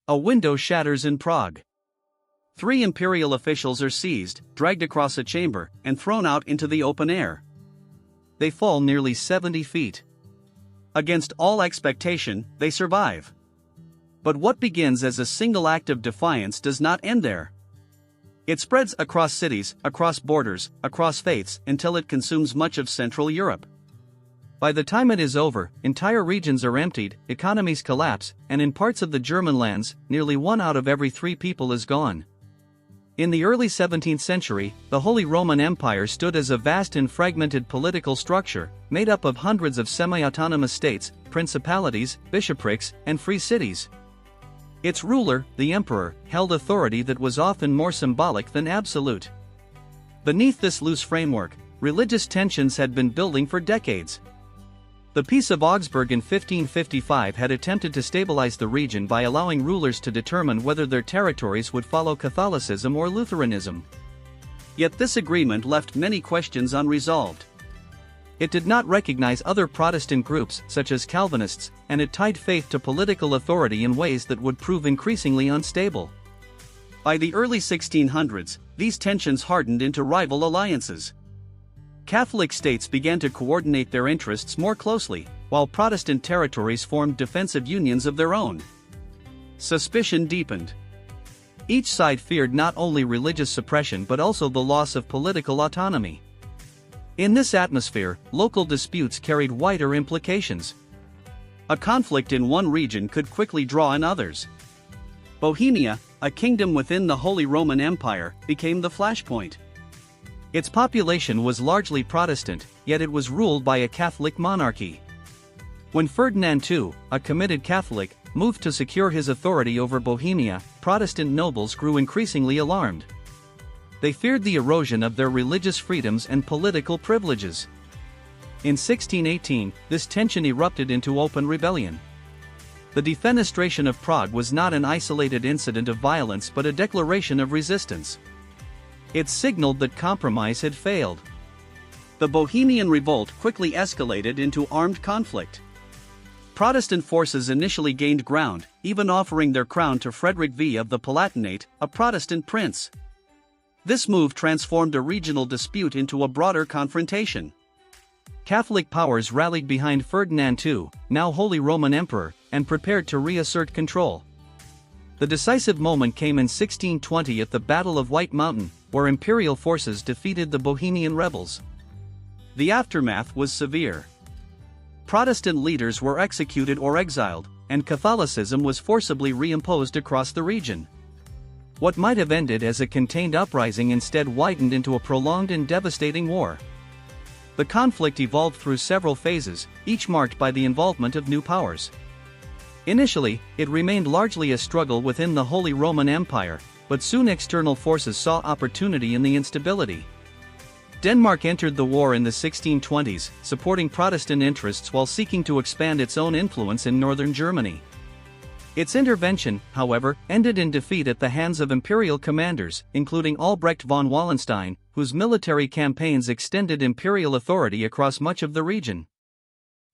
A window shatters in Prague. 3 imperial officials are seized, dragged across a chamber, and thrown out into the open air. They fall nearly 70 feet. Against all expectation, they survive. But what begins as a single act of defiance does not end there. It spreads across cities, across borders, across faiths, until it consumes much of Central Europe. By the time it is over, entire regions are emptied, economies collapse, and in parts of the German lands, nearly 1 out of every 3 people is gone. In the early 17th century, the Holy Roman Empire stood as a vast and fragmented political structure, made up of hundreds of semi-autonomous states, principalities, bishoprics, and free cities. Its ruler, the emperor, held authority that was often more symbolic than absolute. Beneath this loose framework, religious tensions had been building for decades. The Peace of Augsburg in 1555 had attempted to stabilize the region by allowing rulers to determine whether their territories would follow Catholicism or Lutheranism. Yet this agreement left many questions unresolved. It did not recognize other Protestant groups, such as Calvinists, and it tied faith to political authority in ways that would prove increasingly unstable. By the early 1600s, these tensions hardened into rival alliances. Catholic states began to coordinate their interests more closely, while Protestant territories formed defensive unions of their own. Suspicion deepened. Each side feared not only religious suppression but also the loss of political autonomy. In this atmosphere, local disputes carried wider implications. A conflict in one region could quickly draw in others. Bohemia, a kingdom within the Holy Roman Empire, became the flashpoint. Its population was largely Protestant, yet it was ruled by a Catholic monarchy. When Ferdinand II, a committed Catholic, moved to secure his authority over Bohemia, Protestant nobles grew increasingly alarmed. They feared the erosion of their religious freedoms and political privileges. In 1618, this tension erupted into open rebellion. The defenestration of Prague was not an isolated incident of violence but a declaration of resistance. It signaled that compromise had failed. The Bohemian revolt quickly escalated into armed conflict. Protestant forces initially gained ground, even offering their crown to Frederick V of the Palatinate, a Protestant prince. This move transformed a regional dispute into a broader confrontation. Catholic powers rallied behind Ferdinand II, now Holy Roman Emperor, and prepared to reassert control. The decisive moment came in 1620 at the Battle of White Mountain, where imperial forces defeated the Bohemian rebels. The aftermath was severe. Protestant leaders were executed or exiled, and Catholicism was forcibly reimposed across the region. What might have ended as a contained uprising instead widened into a prolonged and devastating war. The conflict evolved through several phases, each marked by the involvement of new powers. Initially, it remained largely a struggle within the Holy Roman Empire, but soon external forces saw opportunity in the instability. Denmark entered the war in the 1620s, supporting Protestant interests while seeking to expand its own influence in northern Germany. Its intervention, however, ended in defeat at the hands of imperial commanders, including Albrecht von Wallenstein, whose military campaigns extended imperial authority across much of the region.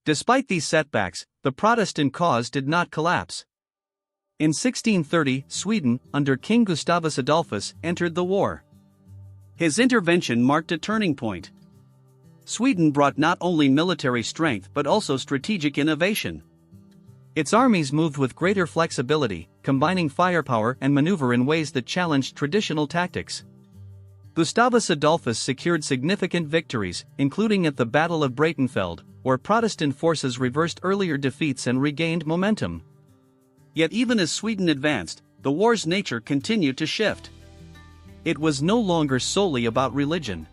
Despite these setbacks, the Protestant cause did not collapse. In 1630, Sweden, under King Gustavus Adolphus, entered the war. His intervention marked a turning point. Sweden brought not only military strength but also strategic innovation. Its armies moved with greater flexibility, combining firepower and maneuver in ways that challenged traditional tactics. Gustavus Adolphus secured significant victories, including at the Battle of Breitenfeld, where Protestant forces reversed earlier defeats and regained momentum. Yet even as Sweden advanced, the war's nature continued to shift. It was no longer solely about religion.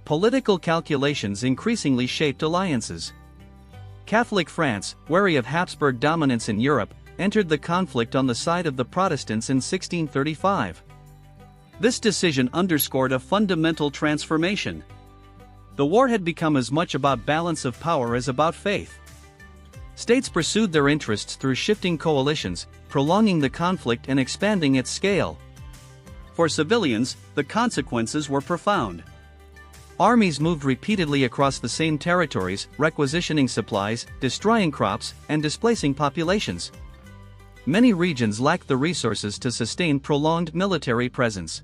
Political calculations increasingly shaped alliances. Catholic France, wary of Habsburg dominance in Europe, entered the conflict on the side of the Protestants in 1635. This decision underscored a fundamental transformation. The war had become as much about balance of power as about faith. States pursued their interests through shifting coalitions, prolonging the conflict and expanding its scale. For civilians, the consequences were profound. Armies moved repeatedly across the same territories, requisitioning supplies, destroying crops, and displacing populations. many regions lacked the resources to sustain prolonged military presence.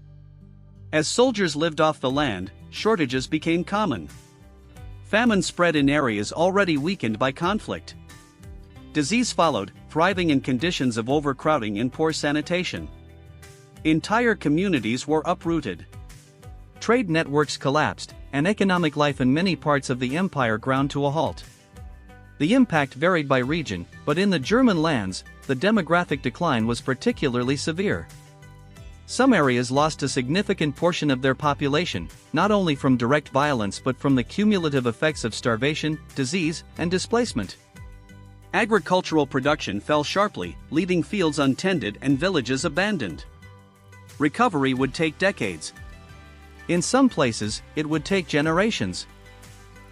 As soldiers lived off the land, shortages became common. Famine spread in areas already weakened by conflict. Disease followed, thriving in conditions of overcrowding and poor sanitation. Entire communities were uprooted. Trade networks collapsed, and economic life in many parts of the empire ground to a halt. The impact varied by region, but in the German lands, the demographic decline was particularly severe. Some areas lost a significant portion of their population, not only from direct violence but from the cumulative effects of starvation, disease, and displacement. Agricultural production fell sharply, leaving fields untended and villages abandoned. Recovery would take decades. In some places, it would take generations.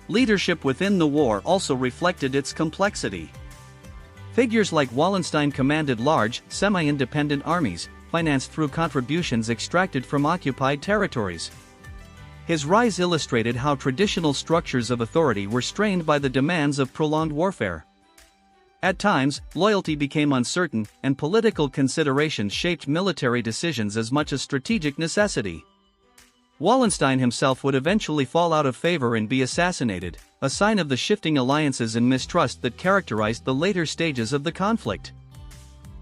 Leadership within the war also reflected its complexity. Figures like Wallenstein commanded large, semi-independent armies, financed through contributions extracted from occupied territories. His rise illustrated how traditional structures of authority were strained by the demands of prolonged warfare. At times, loyalty became uncertain, and political considerations shaped military decisions as much as strategic necessity. Wallenstein himself would eventually fall out of favor and be assassinated, a sign of the shifting alliances and mistrust that characterized the later stages of the conflict.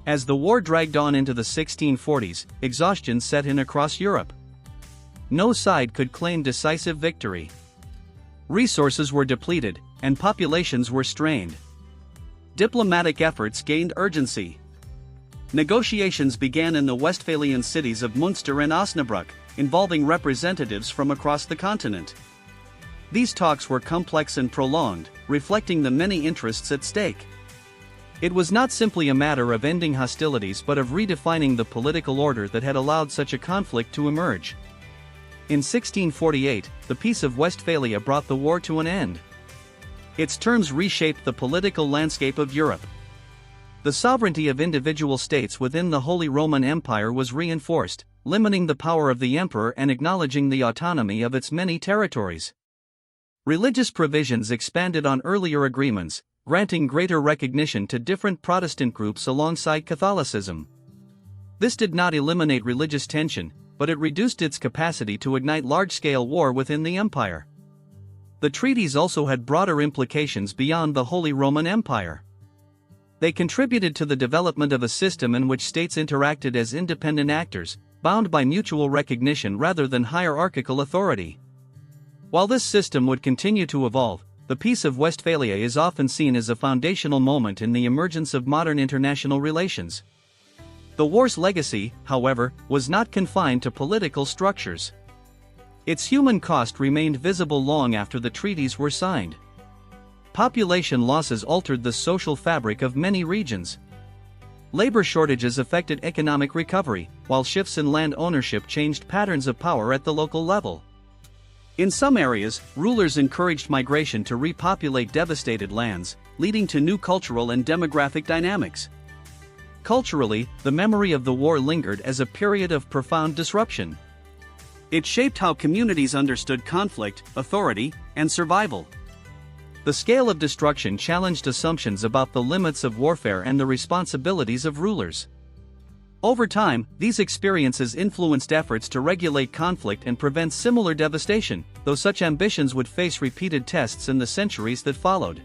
As the war dragged on into the 1640s, exhaustion set in across Europe. No side could claim decisive victory. Resources were depleted, and populations were strained. Diplomatic efforts gained urgency. Negotiations began in the Westphalian cities of Münster and Osnabrück, involving representatives from across the continent. These talks were complex and prolonged, reflecting the many interests at stake. It was not simply a matter of ending hostilities but of redefining the political order that had allowed such a conflict to emerge. In 1648, the Peace of Westphalia brought the war to an end. Its terms reshaped the political landscape of Europe. The sovereignty of individual states within the Holy Roman Empire was reinforced, limiting the power of the emperor and acknowledging the autonomy of its many territories. Religious provisions expanded on earlier agreements, granting greater recognition to different Protestant groups alongside Catholicism. This did not eliminate religious tension, but it reduced its capacity to ignite large-scale war within the empire. The treaties also had broader implications beyond the Holy Roman Empire. They contributed to the development of a system in which states interacted as independent actors, bound by mutual recognition rather than hierarchical authority. While this system would continue to evolve, the Peace of Westphalia is often seen as a foundational moment in the emergence of modern international relations. The war's legacy, however, was not confined to political structures. Its human cost remained visible long after the treaties were signed. Population losses altered the social fabric of many regions. Labor shortages affected economic recovery, while shifts in land ownership changed patterns of power at the local level. In some areas, rulers encouraged migration to repopulate devastated lands, leading to new cultural and demographic dynamics. Culturally, the memory of the war lingered as a period of profound disruption. It shaped how communities understood conflict, authority, and survival. The scale of destruction challenged assumptions about the limits of warfare and the responsibilities of rulers. Over time, these experiences influenced efforts to regulate conflict and prevent similar devastation, though such ambitions would face repeated tests in the centuries that followed.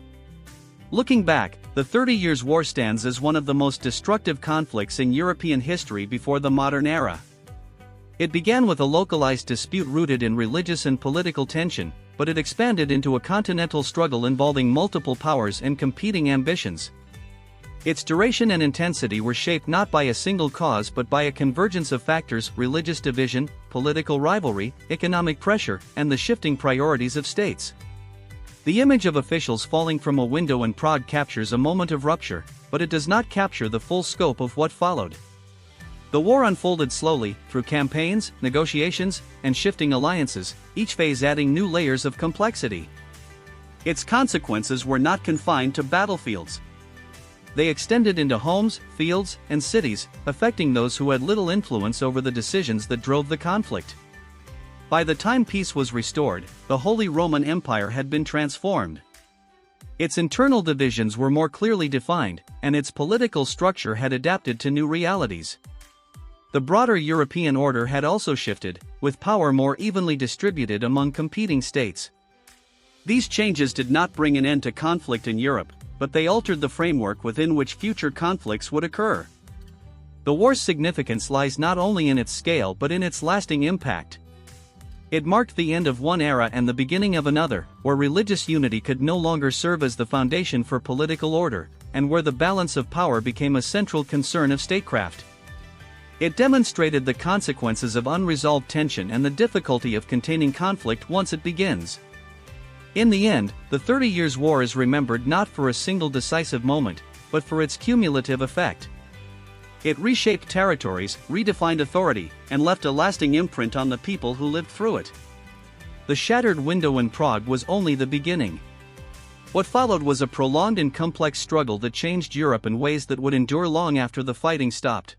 Looking back, the 30 Years' War stands as one of the most destructive conflicts in European history before the modern era. It began with a localized dispute rooted in religious and political tension, but it expanded into a continental struggle involving multiple powers and competing ambitions. Its duration and intensity were shaped not by a single cause but by a convergence of factors: religious division, political rivalry, economic pressure, and the shifting priorities of states. The image of officials falling from a window in Prague captures a moment of rupture, but it does not capture the full scope of what followed. The war unfolded slowly, through campaigns, negotiations, and shifting alliances, each phase adding new layers of complexity. Its consequences were not confined to battlefields. They extended into homes, fields, and cities, affecting those who had little influence over the decisions that drove the conflict. By the time peace was restored, the Holy Roman Empire had been transformed. Its internal divisions were more clearly defined, and its political structure had adapted to new realities. The broader European order had also shifted, with power more evenly distributed among competing states. These changes did not bring an end to conflict in Europe, but they altered the framework within which future conflicts would occur. The war's significance lies not only in its scale but in its lasting impact. It marked the end of one era and the beginning of another, where religious unity could no longer serve as the foundation for political order, and where the balance of power became a central concern of statecraft. It demonstrated the consequences of unresolved tension and the difficulty of containing conflict once it begins. In the end, the 30 Years' War is remembered not for a single decisive moment, but for its cumulative effect. It reshaped territories, redefined authority, and left a lasting imprint on the people who lived through it. The shattered window in Prague was only the beginning. What followed was a prolonged and complex struggle that changed Europe in ways that would endure long after the fighting stopped.